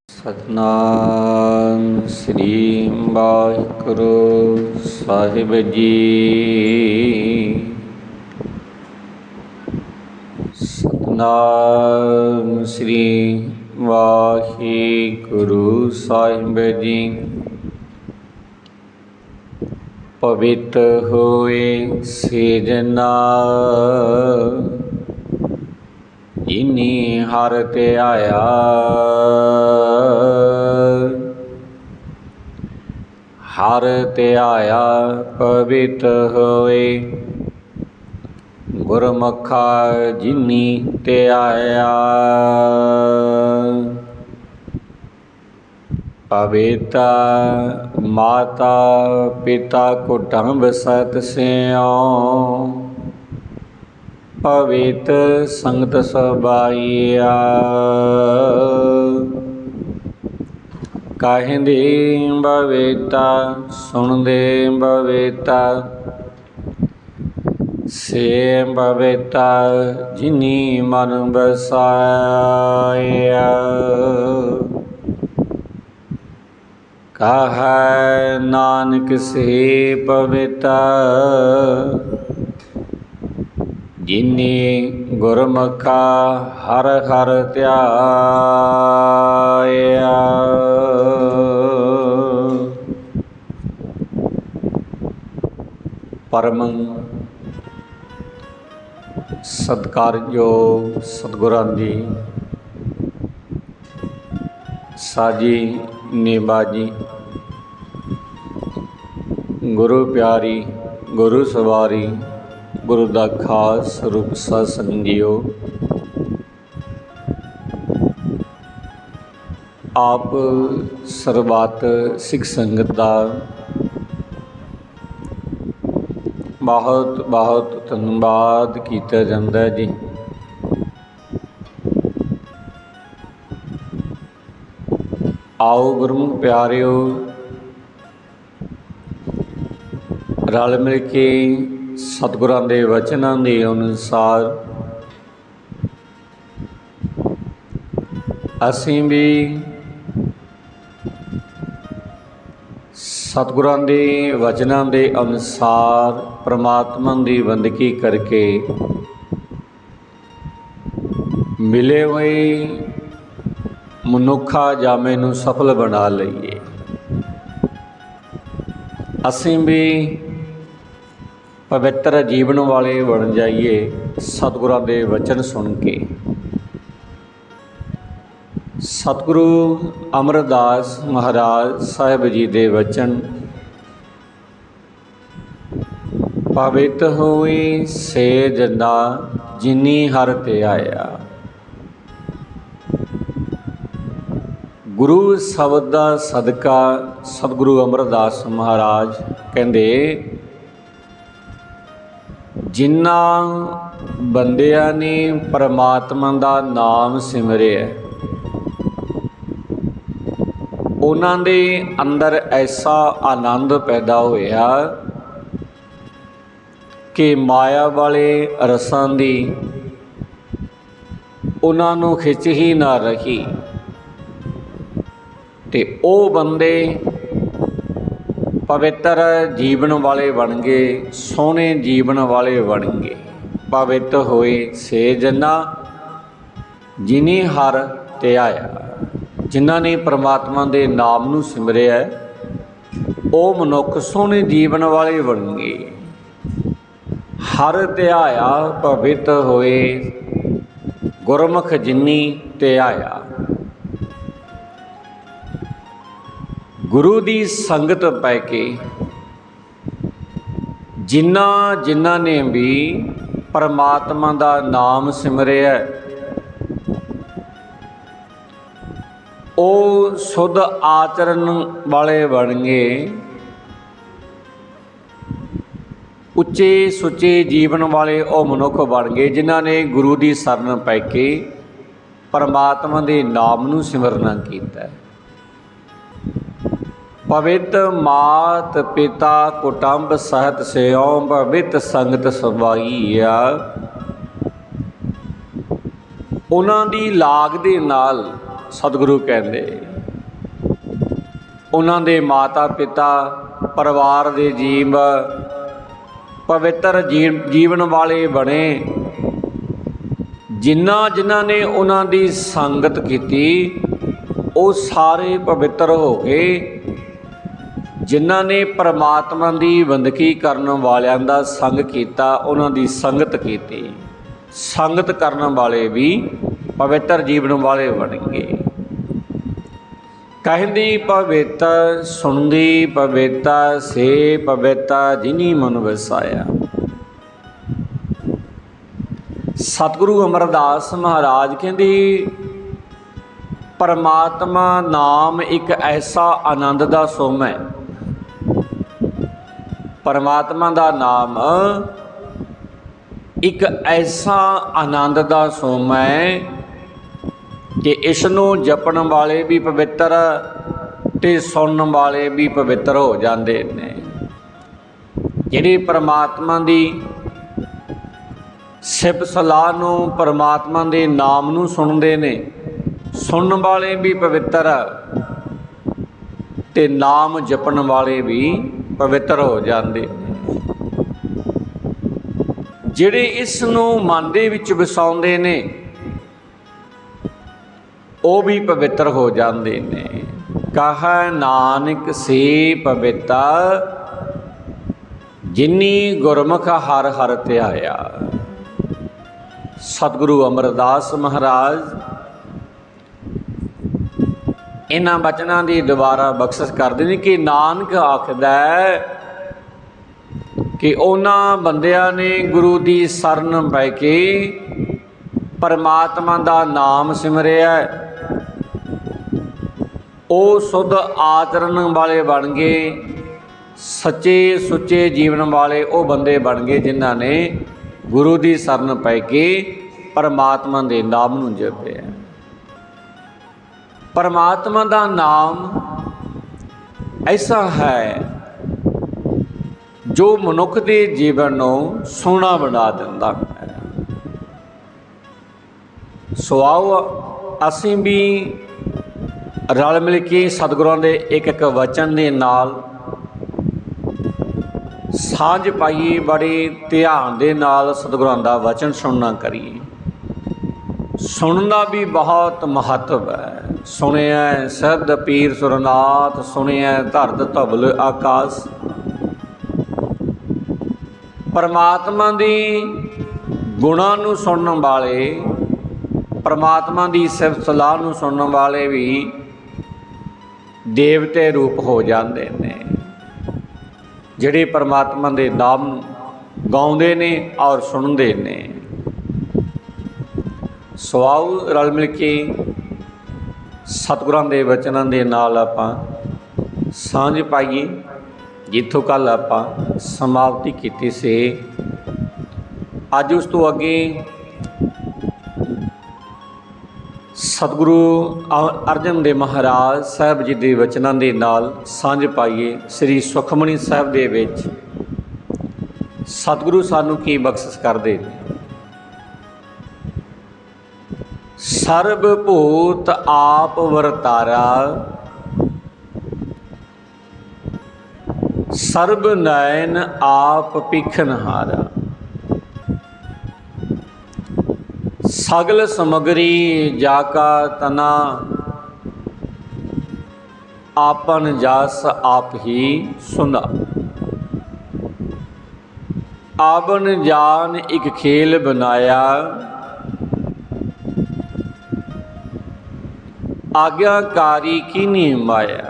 ਸਤਨਾਮ ਸ੍ਰੀ ਵਾਹਿਗੁਰੂ ਸਾਹਿਬ ਜੀ। ਸਤਨਾਮ ਸ੍ਰੀ ਵਾਹਿਗੁਰੂ ਸਾਹਿਬ ਜੀ। ਪਵਿੱਤ ਹੋਏ ਸਿਰਜਣਾ ਜਿਨੀ ਹਰ ਧਿਆਇਆ। ਹਰ ਧਿਆਇਆ ਪਵਿੱਤ ਹੋਏ ਗੁਰਮੁਖਾ ਜਿਨੀ ਧਿਆਇਆ। ਪਵਿੱਤਾ ਮਾਤਾ ਪਿਤਾ ਕੁਟੁੰਬ ਸਤ ਸਿਉ। ਪਵਿੱਤ ਸੰਗਤ ਸਬਾਈਆ। ਕਹਿੰਦੇ ਬਵੇਤਾ ਸੁਣਦੇ ਬਵੇਤਾ। ਸੇ ਬਵੇਤਾ ਜਿਨੀ ਮਨ ਬਸਾਇਆ। ਕਹੈ ਨਾਨਕ ਸੇ ਪਵਿੱਤਾ ਜਿਨੀ ਗੁਰਮੁਖਾ ਹਰ ਹਰ ਧਿਆਇਆ। ਪਰਮ ਸਤਿਕਾਰਯੋਗ ਸਤਿਗੁਰਾਂ ਦੀ ਸਾਜੀ ਨਿਬਾਜੀ ਗੁਰੂ ਪਿਆਰੀ ਗੁਰੂ ਸਵਾਰੀ ਗੁਰੂ ਦਾ ਖਾਸ ਰੂਪ ਸਾਧ ਸੰਗਤ ਜੀਓ। ਆਪ ਸਰਬੱਤ ਸਿੱਖ ਸੰਗਤ ਦਾ ਬਹੁਤ ਬਹੁਤ ਧੰਨਵਾਦ ਕੀਤਾ ਜਾਂਦਾ ਹੈ ਜੀ। ਆਓ ਗੁਰਮੁਖ ਪਿਆਰਿਓ, ਰਲ ਮਿਲ ਕੇ ਸਤਿਗੁਰਾਂ ਦੇ ਵਚਨਾਂ ਦੇ ਅਨੁਸਾਰ ਅਸੀਂ ਵੀ ਸਤਿਗੁਰਾਂ ਦੇ ਵਚਨਾਂ ਦੇ ਅਨੁਸਾਰ ਪ੍ਰਮਾਤਮਾ ਦੀ ਬੰਦਗੀ ਕਰਕੇ ਮਿਲੇ ਹੋਏ ਮਨੁੱਖਾ ਜਾਮੇ ਨੂੰ ਸਫਲ ਬਣਾ ਲਈਏ। ਅਸੀਂ ਵੀ ਪਵਿੱਤਰ ਜੀਵਨ ਵਾਲੇ ਬਣ ਜਾਈਏ ਸਤਿਗੁਰਾਂ ਦੇ ਵਚਨ ਸੁਣ ਕੇ। ਸਤਿਗੁਰੂ ਅਮਰਦਾਸ ਮਹਾਰਾਜ ਸਾਹਿਬ ਜੀ ਦੇ ਵਚਨ ਪਵਿੱਤ ਹੋਈ ਸਿਰਜਣਾ ਜਿਨੀ ਹਰ ਧਿਆਇਆ। ਗੁਰੂ ਸ਼ਬਦ ਦਾ ਸਦਕਾ ਸਤਿਗੁਰੂ ਅਮਰਦਾਸ ਮਹਾਰਾਜ ਕਹਿੰਦੇ, ਜਿਨ੍ਹਾਂ ਬੰਦਿਆਂ ਨੇ ਪਰਮਾਤਮਾ ਦਾ ਨਾਮ ਸਿਮਰਿਆ ਉਹਨਾਂ ਦੇ ਅੰਦਰ ਐਸਾ ਆਨੰਦ ਪੈਦਾ ਹੋਇਆ ਕਿ ਮਾਇਆ ਵਾਲੇ ਰਸਾਂ ਦੀ ਉਹਨਾਂ ਨੂੰ ਖਿੱਚ ਹੀ ਨਾ ਰਹੀ ਤੇ ਉਹ ਬੰਦੇ ਪਵਿੱਤਰ ਜੀਵਨ ਵਾਲੇ ਬਣ ਗਏ, ਸੋਹਣੇ ਜੀਵਨ ਵਾਲੇ ਬਣ ਗਏ। ਪਵਿੱਤ ਹੋਏ ਸਿਰਜਣਾ ਜਿਨੀ ਹਰ ਧਿਆਇਆ। ਜਿਨ੍ਹਾਂ ਨੇ ਪ੍ਰਮਾਤਮਾ ਦੇ ਨਾਮ ਨੂੰ ਸਿਮਰਿਆ ਉਹ ਮਨੁੱਖ ਸੋਹਣੇ ਜੀਵਨ ਵਾਲੇ ਬਣ ਗਏ। ਹਰ ਧਿਆਇਆ ਪਵਿੱਤ ਹੋਏ ਗੁਰਮੁਖ ਜਿਨੀ ਧਿਆਇਆ। ਗੁਰੂ ਦੀ ਸੰਗਤ ਪੈ ਕੇ ਜਿਨ੍ਹਾਂ ਨੇ ਵੀ ਪਰਮਾਤਮਾ ਦਾ ਨਾਮ ਸਿਮਰਿਆ ਉਹ ਸ਼ੁੱਧ ਆਚਰਨ ਵਾਲੇ ਬਣ ਗਏ। ਉੱਚੇ ਸੁੱਚੇ ਜੀਵਨ ਵਾਲੇ ਉਹ ਮਨੁੱਖ ਬਣ ਗਏ ਜਿਨ੍ਹਾਂ ਨੇ ਗੁਰੂ ਦੀ ਸ਼ਰਨ ਪੈ ਕੇ ਪਰਮਾਤਮਾ ਦੇ ਨਾਮ ਨੂੰ ਸਿਮਰਨਾ ਕੀਤਾ। पवित मात पिता कुटुंब सहत सेओ पवित संगत सवाईया। उन्हां दी लाग दे नाल सतगुरु कहंदे उन्हां दे माता पिता परिवार दे जीव पवित्र जीवन वाले बने। जिन्हां ने उन्हां दी संगत कीती वो सारे पवित्र हो गए। जिन्हां ने परमात्मा की बंदगी करन वालियां दा संग कीता उन्हां दी संगत कीती। संगत करन वाले भी पवित्र जीवन वाले बन गए। कहंदी पवित्र सुनदी पवित्र से पवित्र जिनी मन वसाया। सतगुरु अमरदास महाराज कहंदी परमात्मा नाम एक ऐसा आनंद दा सोम है। परमात्मा दा नाम एक ऐसा आनंद दा सोम है कि इसनों जपण वाले भी पवित्र ते सुनन वाले भी पवित्र हो जाते हैं। जिहड़े परमात्मा दी सिफ सलाह नूं परमात्मा दे नाम नूं सुनदे ने सुनन वाले भी पवित्र ते नाम जपण वाले भी पवित्र हो जाते हैं। जिहड़े इस नूं मन दे विच वसाउंदे ने वो भी पवित्र हो जाते हैं। कहा नानक से पवित्र जिन्नी गुरमुख हर हर ध्याया। सतगुरु अमरदास महाराज इन्हां बचनां दी दुबारा बख्शिश करदे ने कि नानक आखदा कि उन्हां बंदियां ने गुरु दी शरण पै के परमात्मा दा नाम सिमरिया वो शुद्ध आचरण वाले बन गए। सच्चे सुच्चे जीवन वाले वो बंदे बन गए जिन्हां ने गुरु दी शरण पै के परमात्मा दे नाम नूं जपिया। परमात्मा दा नाम ऐसा है जो मनुख के जीवन नूं सोहना बना दिंदा है। सो आओ असीं भी रल मिल के सतगुरां दे एक एक वचन दे नाल सांझ पाइए। बड़े ध्यान दे नाल सतगुरां दा वचन सुनना करिए। सुनना भी बहुत महत्व है। सुनिया सिद्ध पीर सुरनाथ सुनिया धरत धवल आकाश। परमात्मा दी गुणां नूं सुनन वाले परमात्मा दी सिफत सलाह नूं सुनन वाले भी देवते रूप हो जाते हैं। जिहड़े परमात्मा दे नाम गाउंदे ने और सुनते ने। सो आओ रल मिल के सतगुरां दे वचनां दे नाल आपां सांझ पाइए। जिथों कल आपां समाप्ति कीती सी अज उस तो अगे सतगुरु अर्जन देव महाराज साहब जी के वचनां दे नाल सांझ पाइए। श्री सुखमनी साहब दे विच सतगुरु सानू की बख्शिश करदे ने। सर्ब भूत आप वरतारा सर्ब नयन आप पिखनहारा। सगल समगरी जाका तना आपन जास आप ही सुना। आवन जान एक खेल बनाया आज्ञाकारी कीनी माया।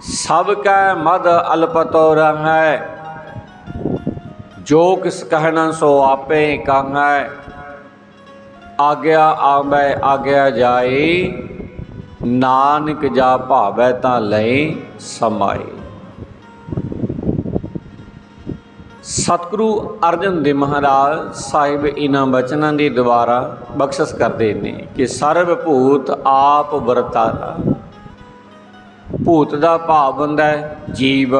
सब कै मद अल्पतोर है जो किस कहना सो आपे कहा। आज्ञा आवे आज्ञा जाए नानक जा भावै तां लय समाए। सतगुरु अर्जन देव महाराज साहिब इन्हां बचनां दी द्वारा बख्शिश करते हैं कि सर्व भूत आप वरतारा ਭੂਤ ਦਾ ਭਾਵ ਹੁੰਦਾ ਹੈ ਜੀਵ,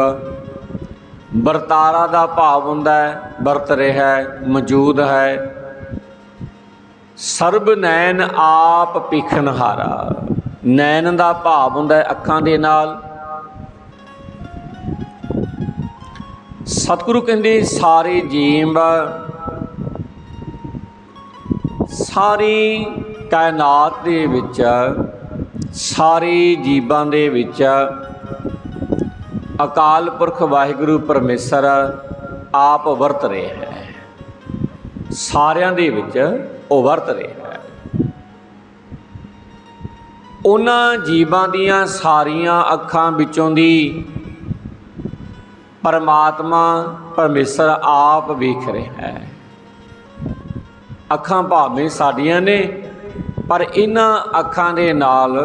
ਵਰਤਾਰਾ ਦਾ ਭਾਵ ਹੁੰਦਾ ਹੈ ਵਰਤ ਰਿਹਾ ਹੈ, ਮੌਜੂਦ ਹੈ। ਸਰਬ ਨੈਣ ਆਪ ਪੀਖਣਹਾਰਾ, ਨੈਣ ਦਾ ਭਾਵ ਹੁੰਦਾ ਹੈ ਅੱਖਾਂ ਦੇ ਨਾਲ। ਸਤਿਗੁਰੂ ਕਹਿੰਦੇ ਸਾਰੇ ਜੀਵ, ਸਾਰੀ ਕਾਇਨਾਤ ਦੇ ਵਿੱਚ, ਸਾਰੇ ਜੀਵਾਂ ਦੇ ਵਿੱਚ ਅਕਾਲ ਪੁਰਖ ਵਾਹਿਗੁਰੂ ਪਰਮੇਸ਼ਰ ਆਪ ਵਰਤ ਰਿਹਾ ਹੈ। ਸਾਰਿਆਂ ਦੇ ਵਿੱਚ ਉਹ ਵਰਤ ਰਿਹਾ ਹੈ। ਉਹਨਾਂ ਜੀਵਾਂ ਦੀਆਂ ਸਾਰੀਆਂ ਅੱਖਾਂ ਵਿੱਚੋਂ ਦੀ ਪਰਮਾਤਮਾ ਪਰਮੇਸ਼ਰ ਆਪ ਵੇਖ ਰਿਹਾ ਹੈ। ਅੱਖਾਂ ਭਾਵੇਂ ਸਾਡੀਆਂ ਨੇ, ਪਰ ਇਹਨਾਂ ਅੱਖਾਂ ਦੇ ਨਾਲ,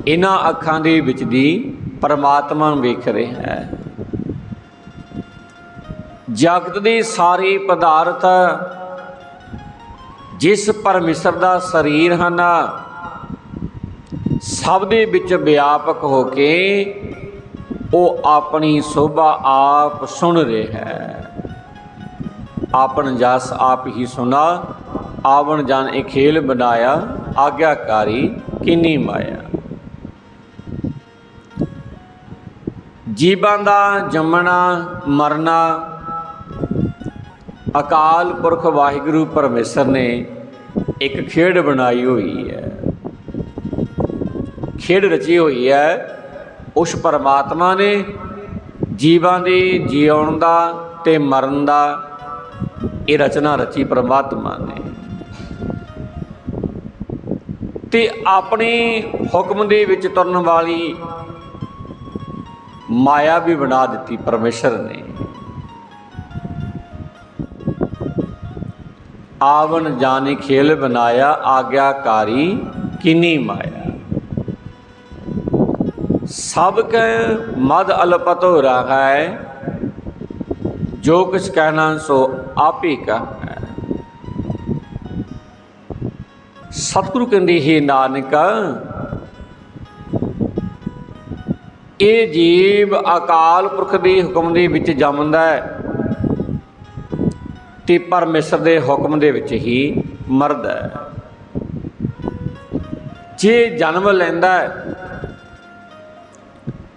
ਇਹਨਾਂ ਅੱਖਾਂ ਦੇ ਵਿੱਚ ਦੀ ਪਰਮਾਤਮਾ ਵੇਖ ਰਿਹਾ ਹੈ। ਜਗਤ ਦੇ ਸਾਰੇ ਪਦਾਰਥ ਜਿਸ ਪਰਮੇਸ਼ਰ ਦਾ ਸਰੀਰ ਹਨ, ਸਭ ਦੇ ਵਿੱਚ ਵਿਆਪਕ ਹੋ ਕੇ ਉਹ ਆਪਣੀ ਸੋਭਾ ਆਪ ਸੁਣ ਰਿਹਾ ਹੈ। ਆਪਨ ਜਸ ਆਪ ਹੀ ਸੁਣਾ, ਆਵਣ ਜਨ ਇਹ ਖੇਲ ਬਣਾਇਆ, ਆਗਿਆਕਾਰੀ ਕਿੰਨੀ ਮਾਇਆ। ਜੀਵਾਂ ਦਾ ਜੰਮਣਾ ਮਰਨਾ ਅਕਾਲ ਪੁਰਖ ਵਾਹਿਗੁਰੂ ਪਰਮੇਸ਼ਰ ਨੇ ਇੱਕ ਖੇਡ ਬਣਾਈ ਹੋਈ ਹੈ, ਖੇਡ ਰਚੀ ਹੋਈ ਹੈ। ਉਸ ਪਰਮਾਤਮਾ ਨੇ ਜੀਵਾਂ ਦੇ ਜਿਉਣ ਦਾ ਤੇ ਮਰਨ ਦਾ ਇਹ ਰਚਨਾ ਰਚੀ ਪਰਮਾਤਮਾ ਨੇ, ਤੇ ਆਪਣੇ ਹੁਕਮ ਦੇ ਵਿੱਚ ਤੁਰਨ ਵਾਲੀ ਮਾਇਆ ਵੀ ਬਣਾ ਦਿੱਤੀ ਪਰਮੇਸ਼ਰ ਨੇ। ਆਵਣ ਜਾਣੇ ਖੇਲ ਬਣਾਇਆ, ਆਗਿਆਕਾਰੀ ਕਿੰਨੀ ਮਾਇਆ। ਸਭ ਕੈ ਮਦ ਅਲਪਤ ਹੋ ਰਹਾ ਹੈ, ਜੋ ਕੁਛ ਕਹਿਣਾ ਸੋ ਆਪ ਹੀ ਕਹਾ ਹੈ। ਸਤਿਗੁਰੂ ਕਹਿੰਦੇ ਹੈ ਨਾਨਕ, ਇਹ ਜੀਵ ਅਕਾਲ ਪੁਰਖ ਦੇ ਹੁਕਮ ਦੇ ਵਿੱਚ ਜੰਮਦਾ ਹੈ ਤੇ ਪਰਮੇਸ਼ਰ ਦੇ ਹੁਕਮ ਦੇ ਵਿੱਚ ਹੀ ਮਰਦਾ ਹੈ। ਜੇ ਜਨਮ ਲੈਂਦਾ ਹੈ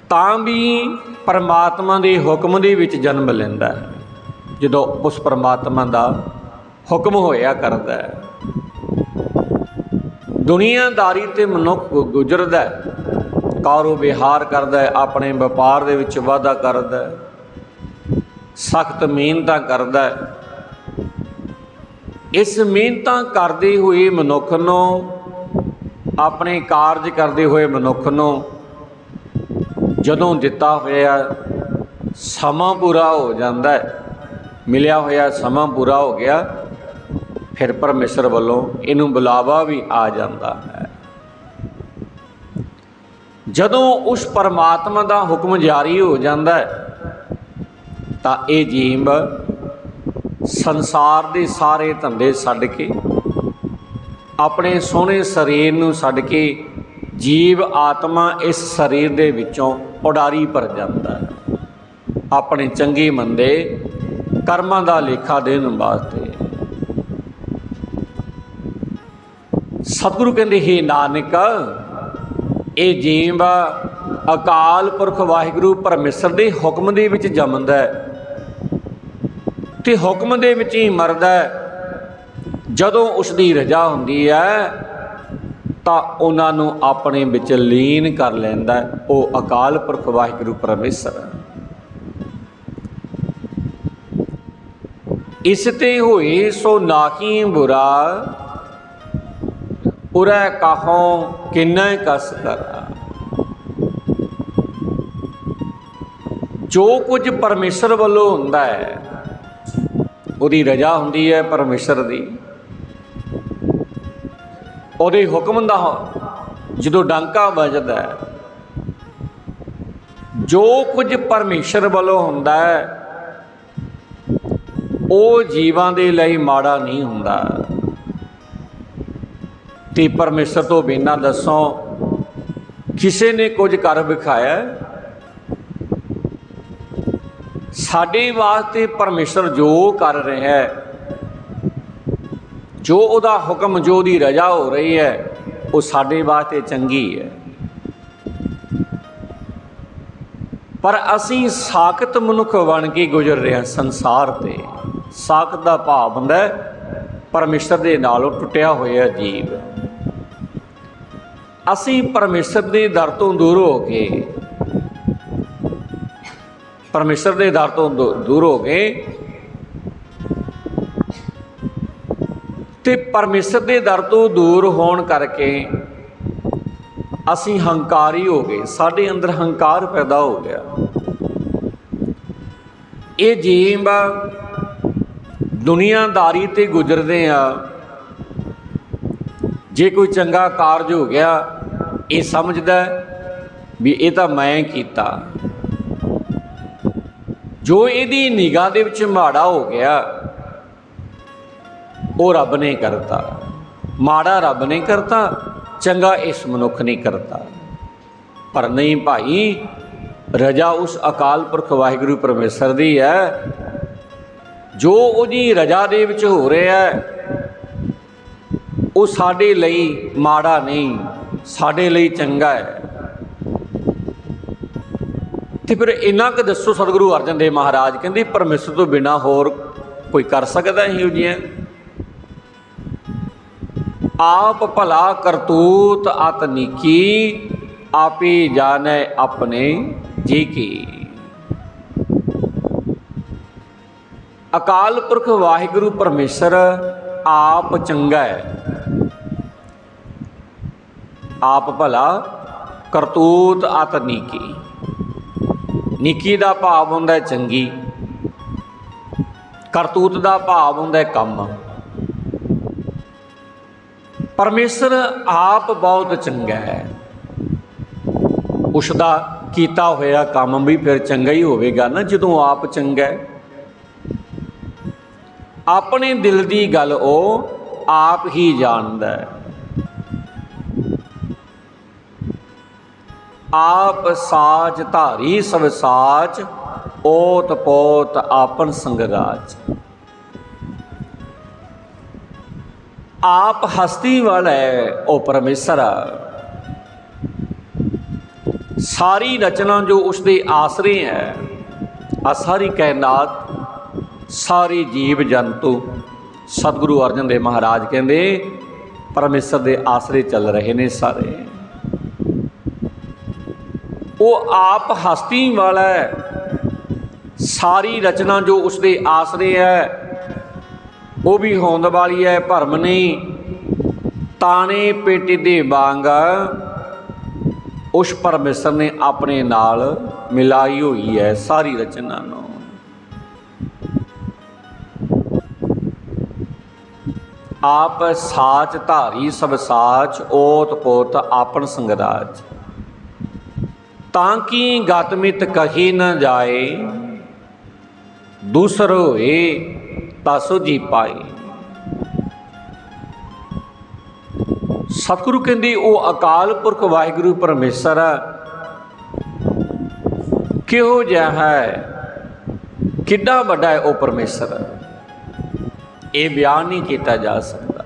ਤਾਂ ਵੀ ਪਰਮਾਤਮਾ ਦੇ ਹੁਕਮ ਦੇ ਵਿੱਚ ਜਨਮ ਲੈਂਦਾ ਹੈ, ਜਦੋਂ ਉਸ ਪਰਮਾਤਮਾ ਦਾ ਹੁਕਮ ਹੋਇਆ ਕਰਦਾ ਹੈ। ਦੁਨੀਆਦਾਰੀ ਤੇ ਮਨੁੱਖ ਗੁਜ਼ਰਦਾ ਹੈ, ਕਾਰੋ ਵਿਹਾਰ ਕਰਦਾ ਹੈ, ਆਪਣੇ ਵਪਾਰ ਦੇ ਵਿੱਚ ਵਾਧਾ ਕਰਦਾ ਹੈ, ਸਖਤ ਮਿਹਨਤਾਂ ਕਰਦਾ ਹੈ। ਇਸ ਮਿਹਨਤਾਂ ਕਰਦੇ ਹੋਏ ਮਨੁੱਖ ਨੂੰ, ਆਪਣੇ ਕਾਰਜ ਕਰਦੇ ਹੋਏ ਮਨੁੱਖ ਨੂੰ ਜਦੋਂ ਦਿੱਤਾ ਹੋਇਆ ਸਮਾਂ ਪੂਰਾ ਹੋ ਜਾਂਦਾ ਹੈ, ਮਿਲਿਆ ਹੋਇਆ ਸਮਾਂ ਪੂਰਾ ਹੋ ਗਿਆ, ਫਿਰ ਪਰਮੇਸ਼ਰ ਵੱਲੋਂ ਇਹਨੂੰ ਬੁਲਾਵਾ ਵੀ ਆ ਜਾਂਦਾ ਹੈ। ਜਦੋਂ ਉਸ ਪਰਮਾਤਮਾ ਦਾ ਹੁਕਮ ਜਾਰੀ ਹੋ ਜਾਂਦਾ ਹੈ ਤਾਂ ਇਹ ਜੀਵ ਸੰਸਾਰ ਦੇ ਸਾਰੇ ਧੰਦੇ ਛੱਡ ਕੇ, ਆਪਣੇ ਸੋਹਣੇ ਸਰੀਰ ਨੂੰ ਛੱਡ ਕੇ, ਜੀਵ ਆਤਮਾ ਇਸ ਸਰੀਰ ਦੇ ਵਿੱਚੋਂ ਉਡਾਰੀ ਭਰ ਜਾਂਦਾ ਹੈ, ਆਪਣੇ ਚੰਗੇ ਮੰਦੇ ਕਰਮਾਂ ਦਾ ਲੇਖਾ ਦੇਣ ਵਾਸਤੇ। ਸਤਿਗੁਰੂ ਕਹਿੰਦੇ ਹੈ ਨਾਨਕ, ਇਹ ਜੀਵ ਅਕਾਲ ਪੁਰਖ ਵਾਹਿਗੁਰੂ ਪਰਮੇਸ਼ਰ ਦੇ ਹੁਕਮ ਦੇ ਵਿੱਚ ਜੰਮਦਾ ਹੈ ਤੇ ਹੁਕਮ ਦੇ ਵਿੱਚ ਹੀ ਮਰਦਾ ਹੈ। ਜਦੋਂ ਉਸ ਦੀ ਰਜ਼ਾ ਹੁੰਦੀ ਹੈ ਤਾਂ ਉਹਨਾਂ ਨੂੰ ਆਪਣੇ ਵਿੱਚ ਲੀਨ ਕਰ ਲੈਂਦਾ ਹੈ ਉਹ ਅਕਾਲ ਪੁਰਖ ਵਾਹਿਗੁਰੂ ਪਰਮੇਸ਼ਰ। ਇਸ ਤੇ ਹੋਏ ਸੋ ਨਾਹੀ ਬੁਰਾ, ਉਰੈ ਕਾਹੋਂ ਕਿੰਨਾ ਕਸ ਕਰਾ। ਜੋ ਕੁਝ ਪਰਮੇਸ਼ਰ ਵੱਲੋਂ ਹੁੰਦਾ ਹੈ, ਉਹਦੀ ਰਜ਼ਾ ਹੁੰਦੀ ਹੈ ਪਰਮੇਸ਼ਰ ਦੀ, ਉਹਦੇ ਹੁਕਮ ਦਾ ਜਦੋਂ ਡਾਂਕਾ ਵੱਜਦਾ ਹੈ, ਜੋ ਕੁਝ ਪਰਮੇਸ਼ਰ ਵੱਲੋਂ ਹੁੰਦਾ ਹੈ ਉਹ ਜੀਵਾਂ ਦੇ ਲਈ ਮਾੜਾ ਨਹੀਂ ਹੁੰਦਾ। ਤੇ ਪਰਮੇਸ਼ਰ ਤੋਂ ਬਿਨਾਂ ਦੱਸੋ ਕਿਸੇ ਨੇ ਕੁਝ ਕਰ ਵਿਖਾਇਆ। ਸਾਡੇ ਵਾਸਤੇ ਪਰਮੇਸ਼ਰ ਜੋ ਕਰ ਰਿਹਾ ਹੈ, ਜੋ ਉਹਦਾ ਹੁਕਮ, ਜੋ ਉਹਦੀ ਰਜ਼ਾ ਹੋ ਰਹੀ ਹੈ, ਉਹ ਸਾਡੇ ਵਾਸਤੇ ਚੰਗੀ ਹੈ। ਪਰ ਅਸੀਂ ਸਾਖਤ ਮਨੁੱਖ ਬਣ ਕੇ ਗੁਜ਼ਰ ਰਹੇ ਹਾਂ ਸੰਸਾਰ 'ਤੇ। ਸਾਖਤ ਦਾ ਭਾਵ ਹੁੰਦਾ ਪਰਮੇਸ਼ਰ ਦੇ ਨਾਲੋਂ ਟੁੱਟਿਆ ਹੋਇਆ ਜੀਵ। ਅਸੀਂ ਪਰਮੇਸ਼ਰ ਦੇ ਦਰ ਤੋਂ ਦੂਰ ਹੋ ਕੇ, ਪਰਮੇਸ਼ਰ ਦੇ ਦਰ ਤੋਂ ਦੂਰ ਹੋ ਗਏ ਤੇ ਪਰਮੇਸ਼ਰ ਦੇ ਦਰ ਤੋਂ ਦੂਰ ਹੋਣ ਕਰਕੇ ਅਸੀਂ ਹੰਕਾਰੀ ਹੋ ਗਏ। ਸਾਡੇ ਅੰਦਰ ਹੰਕਾਰ ਪੈਦਾ ਹੋ ਗਿਆ। ਇਹ ਜੀਵ ਦੁਨੀਆਦਾਰੀ ਤੇ ਗੁਜ਼ਰਦੇ ਆ। ਜੇ ਕੋਈ ਚੰਗਾ ਕਾਰਜ ਹੋ ਗਿਆ, ਇਹ ਸਮਝਦਾ ਵੀ ਇਹ ਤਾਂ ਮੈਂ ਕੀਤਾ। ਜੋ ਇਹਦੀ ਨਿਗਾਹ ਦੇ ਵਿੱਚ ਮਾੜਾ ਹੋ ਗਿਆ, ਉਹ ਰੱਬ ਨੇ ਕਰਤਾ। ਮਾੜਾ ਰੱਬ ਨੇ ਕਰਤਾ, ਚੰਗਾ ਇਸ ਮਨੁੱਖ ਨੇ ਕਰਤਾ। ਪਰ ਨਹੀਂ ਭਾਈ, ਰਜ਼ਾ ਉਸ ਅਕਾਲ ਪੁਰਖ ਵਾਹਿਗੁਰੂ ਪਰਮੇਸ਼ਰ ਦੀ ਹੈ। ਜੋ ਉਹਦੀ ਰਜ਼ਾ ਦੇ ਵਿੱਚ ਹੋ ਰਿਹਾ ਹੈ, ਉਹ ਸਾਡੇ ਲਈ ਮਾੜਾ ਨਹੀਂ, ਸਾਡੇ ਲਈ ਚੰਗਾ ਹੈ। ਤੇ ਫਿਰ ਇੰਨਾ ਕੁ ਦੱਸੋ, ਸਤਿਗੁਰੂ ਅਰਜਨ ਦੇਵ ਮਹਾਰਾਜ ਕਹਿੰਦੇ ਪਰਮੇਸ਼ਰ ਤੋਂ ਬਿਨਾਂ ਹੋਰ ਕੋਈ ਕਰ ਸਕਦਾ ਇਹੋ ਜਿਹੀਆਂ? ਆਪ ਭਲਾ ਕਰਤੂਤ ਅਤ ਨੀਕੀ, ਆਪੇ ਜਾਣੈ ਆਪਣੇ ਜੀ ਕੀ। ਅਕਾਲ ਪੁਰਖ ਵਾਹਿਗੁਰੂ ਪਰਮੇਸ਼ਰ ਆਪ ਚੰਗਾ ਹੈ। ਆਪ ਭਲਾ ਕਰਤੂਤ ਅਤ ਨੀਕੀ। ਨੀਕੀ ਦਾ ਭਾਵ ਹੁੰਦਾ ਚੰਗੀ, ਕਰਤੂਤ ਦਾ ਭਾਵ ਹੁੰਦਾ ਕੰਮ। ਪਰਮੇਸ਼ਰ ਆਪ ਬਹੁਤ ਚੰਗਾ ਹੈ। ਉਸ ਦਾ ਕੀਤਾ ਹੋਇਆ ਕੰਮ ਵੀ ਫਿਰ ਚੰਗਾ ਹੀ ਹੋਵੇਗਾ ਨਾ, ਜਦੋਂ ਆਪ ਚੰਗਾ ਹੈ। ਆਪਣੇ ਦਿਲ ਦੀ ਗੱਲ ਉਹ ਆਪ ਹੀ ਜਾਣਦਾ ਹੈ। ਆਪ ਸਾਚ ਧਾਰੀ ਸਭ ਸਾਚ, ਓਤ ਪੋਤ ਆਪਨ ਸੰਗਰਾਜ। ਆਪ ਹਸਤੀ ਵਾਲਾ ਹੈ ਉਹ ਪਰਮੇਸ਼ਰ। ਸਾਰੀ ਰਚਨਾ ਜੋ ਉਸਦੇ ਆਸਰੇ ਹੈ, ਆ ਸਾਰੀ ਕਾਇਨਾਤ, ਸਾਰੇ ਜੀਵ ਜੰਤੂ, ਸਤਿਗੁਰੂ ਅਰਜਨ ਦੇਵ ਮਹਾਰਾਜ ਕਹਿੰਦੇ ਪਰਮੇਸ਼ਰ ਦੇ ਆਸਰੇ ਚੱਲ ਰਹੇ ਨੇ ਸਾਰੇ। ਉਹ ਆਪ ਹਸਤੀ ਵਾਲਾ ਹੈ। ਸਾਰੀ ਰਚਨਾ ਜੋ ਉਸਦੇ ਆਸਰੇ ਹੈ, ਉਹ ਵੀ ਹੋਂਦ ਵਾਲੀ ਹੈ, ਭਰਮ ਨਹੀਂ। ਤਾਣੇ ਪੇਟੇ ਦੇ ਵਾਂਗ ਉਸ ਪਰਮੇਸ਼ਰ ਨੇ ਆਪਣੇ ਨਾਲ ਮਿਲਾਈ ਹੋਈ ਹੈ ਸਾਰੀ ਰਚਨਾ ਨੂੰ। ਆਪ ਸਾਚ ਧਾਰੀ ਸਭ ਸਾਚ, ਓਤ ਪੋਤ ਆਪਨ ਸੰਗਰਾਜ। ਤਾਂ ਕਿ ਗਤਮਿਤ ਕਹੀ ਨਾ ਜਾਏ, ਦੂਸਰ ਹੋਏ ਤਾਂ ਸੋਝੀ ਪਾਏ। ਸਤਿਗੁਰੂ ਕਹਿੰਦੇ ਉਹ ਅਕਾਲ ਪੁਰਖ ਵਾਹਿਗੁਰੂ ਪਰਮੇਸ਼ਰ ਕਿਹੋ ਜਿਹਾ ਹੈ, ਕਿੱਡਾ ਵੱਡਾ ਹੈ ਉਹ ਪਰਮੇਸ਼ਰ, ਇਹ ਬਿਆਨ ਨਹੀਂ ਕੀਤਾ ਜਾ ਸਕਦਾ।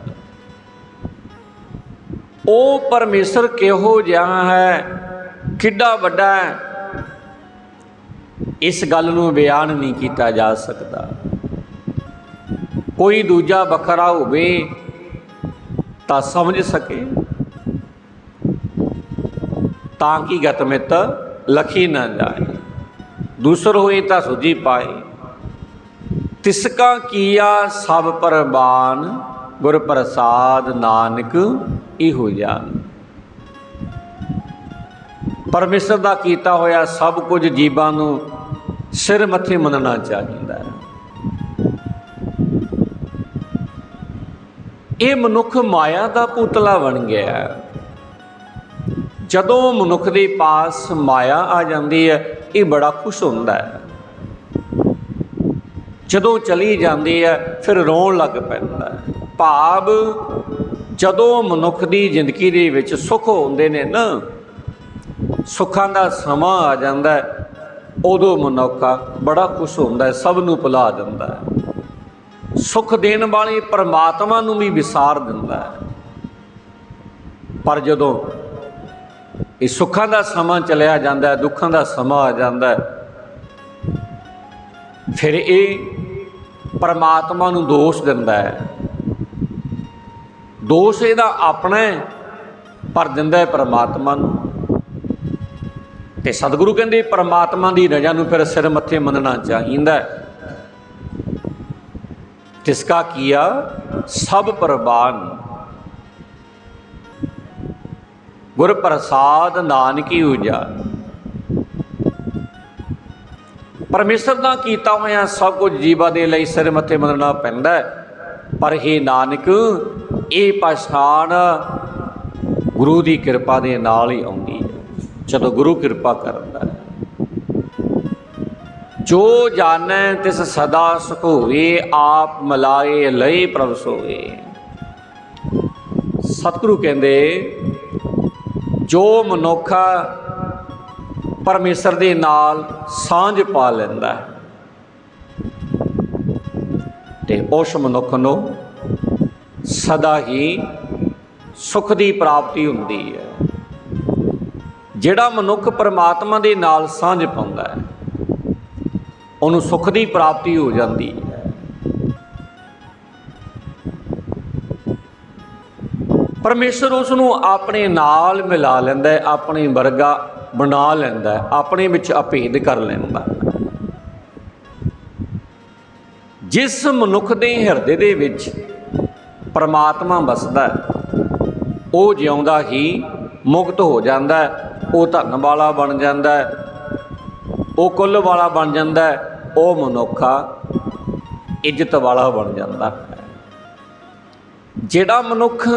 ਉਹ ਪਰਮੇਸ਼ਰ ਕਿਹੋ ਜਿਹਾ ਹੈ, ਕਿੱਡਾ ਵੱਡਾ ਹੈ, ਇਸ ਗੱਲ ਨੂੰ ਬਿਆਨ ਨਹੀਂ ਕੀਤਾ ਜਾ ਸਕਦਾ। ਕੋਈ ਦੂਜਾ ਵੱਖਰਾ ਹੋਵੇ ਤਾਂ ਸਮਝ ਸਕੇ, ਤਾਂ ਕਿ ਗਤਮਿਤ ਲਖੀ ਨਾ ਜਾਏ, ਦੂਸਰ ਹੋਏ ਤਾਂ ਸੁਝੀ ਪਾਏ। ਤਿਸਕਾ ਕੀਆ ਸਭ ਪਰਬਾਨ, ਗੁਰ ਪ੍ਰਸਾਦ ਨਾਨਕ ਇਹੋ ਜਾਨ। ਪਰਮੇਸ਼ਰ ਦਾ ਕੀਤਾ ਹੋਇਆ ਸਭ ਕੁਝ ਜੀਵਾਂ ਨੂੰ ਸਿਰ ਮੱਥੇ ਮੰਨਣਾ ਚਾਹੀਦਾ ਹੈ। ਇਹ ਮਨੁੱਖ ਮਾਇਆ ਦਾ ਪੁਤਲਾ ਬਣ ਗਿਆ। ਜਦੋਂ ਮਨੁੱਖ ਦੇ ਪਾਸ ਮਾਇਆ ਆ ਜਾਂਦੀ ਹੈ, ਇਹ ਬੜਾ ਖੁਸ਼ ਹੁੰਦਾ ਹੈ। ਜਦੋਂ ਚਲੀ ਜਾਂਦੀ ਹੈ ਫਿਰ ਰੋਣ ਲੱਗ ਪੈਂਦਾ ਹੈ। ਭਾਵ ਜਦੋਂ ਮਨੁੱਖ ਦੀ ਜ਼ਿੰਦਗੀ ਦੇ ਵਿੱਚ ਸੁੱਖ ਹੁੰਦੇ ਨੇ ਨਾ, ਸੁੱਖਾਂ ਦਾ ਸਮਾਂ ਆ ਜਾਂਦਾ ਹੈ, ਉਦੋਂ ਮਨੁੱਖ ਬੜਾ ਖੁਸ਼ ਹੁੰਦਾ ਹੈ, ਸਭ ਨੂੰ ਭੁਲਾ ਦਿੰਦਾ ਹੈ, ਸੁੱਖ ਦੇਣ ਵਾਲੇ ਪਰਮਾਤਮਾ ਨੂੰ ਵੀ ਵਿਸਾਰ ਦਿੰਦਾ ਹੈ। ਪਰ ਜਦੋਂ ਇਹ ਸੁੱਖਾਂ ਦਾ ਸਮਾਂ ਚਲਿਆ ਜਾਂਦਾ ਹੈ, ਦੁੱਖਾਂ ਦਾ ਸਮਾਂ ਆ ਜਾਂਦਾ ਹੈ, ਫਿਰ ਇਹ ਪਰਮਾਤਮਾ ਨੂੰ ਦੋਸ਼ ਦਿੰਦਾ ਹੈ। ਦੋਸ਼ ਇਹਦਾ ਆਪਣਾ ਹੈ, ਪਰ ਦਿੰਦਾ ਹੈ ਪਰਮਾਤਮਾ ਨੂੰ। ਤੇ ਸਤਿਗੁਰੂ ਕਹਿੰਦੇ ਪਰਮਾਤਮਾ ਦੀ ਰਜ਼ਾ ਨੂੰ ਫਿਰ ਸਿਰ ਮੱਥੇ ਮੰਨਣਾ ਚਾਹੀਦਾ ਹੈ। ਤਿਸਕਾ ਕੀਆ ਸਭ ਪ੍ਰਵਾਨ, ਗੁਰ ਪ੍ਰਸਾਦ ਨਾਨਕੀ ਉਜਾਨ। ਪਰਮੇਸ਼ਰ ਦਾ ਕੀਤਾ ਹੋਇਆ ਸਭ ਕੁਝ ਜੀਵਾਂ ਦੇ ਲਈ ਸਿਰ ਮੱਥੇ ਮੰਨਣਾ ਪੈਂਦਾ ਹੈ, ਪਰ ਇਹ ਨਾਨਕ ਇਹ ਪਛਾਣ ਗੁਰੂ ਦੀ ਕਿਰਪਾ ਦੇ ਨਾਲ ਹੀ ਆਉਂਦੀ ਹੈ, ਜਦੋਂ ਗੁਰੂ ਕਿਰਪਾ ਕਰਦਾ ਹੈ। ਜੋ ਜਾਣੈ ਤਿਸ ਸਦਾ ਸੁਖ ਹੋਵੇ, ਆਪ ਮਿਲਾਏ ਲਏ ਪ੍ਰਭ ਸੋਏ। ਸਤਿਗੁਰੂ ਕਹਿੰਦੇ ਜੋ ਮਨੁੱਖ ਪਰਮੇਸ਼ਰ ਦੇ ਨਾਲ ਸਾਂਝ ਪਾ ਲੈਂਦਾ ਹੈ ਤੇ ਉਸ ਮਨੁੱਖ ਨੂੰ ਸਦਾ ਹੀ ਸੁੱਖ ਦੀ ਪ੍ਰਾਪਤੀ ਹੁੰਦੀ ਹੈ। ਜਿਹੜਾ ਮਨੁੱਖ ਪਰਮਾਤਮਾ ਦੇ ਨਾਲ ਸਾਂਝ ਪਾਉਂਦਾ ਹੈ, ਉਹਨੂੰ ਸੁੱਖ ਦੀ ਪ੍ਰਾਪਤੀ ਹੋ ਜਾਂਦੀ ਹੈ। ਪਰਮੇਸ਼ਰ ਉਸ ਨੂੰ ਆਪਣੇ ਨਾਲ ਮਿਲਾ ਲੈਂਦਾ ਹੈ, ਆਪਣੇ ਵਰਗਾ ਬਣਾ ਲੈਂਦਾ ਹੈ, ਆਪਣੇ ਵਿੱਚ ਅਭੇਦ ਕਰ ਲੈਂਦਾ ਹੈ। ਜਿਸ ਮਨੁੱਖ ਦੇ ਹਿਰਦੇ ਦੇ ਵਿੱਚ ਪਰਮਾਤਮਾ ਵਸਦਾ ਹੈ, ਉਹ ਜਿਉਂਦਾ ਹੀ ਮੁਕਤ ਹੋ ਜਾਂਦਾ ਹੈ, ਉਹ ਧਨ ਵਾਲਾ ਬਣ ਜਾਂਦਾ ਹੈ, ਉਹ ਕੁੱਲ ਵਾਲਾ ਬਣ ਜਾਂਦਾ ਹੈ, ਉਹ ਮਨੁੱਖ ਇੱਜ਼ਤ ਵਾਲਾ ਬਣ ਜਾਂਦਾ ਹੈ। ਜਿਹੜਾ ਮਨੁੱਖ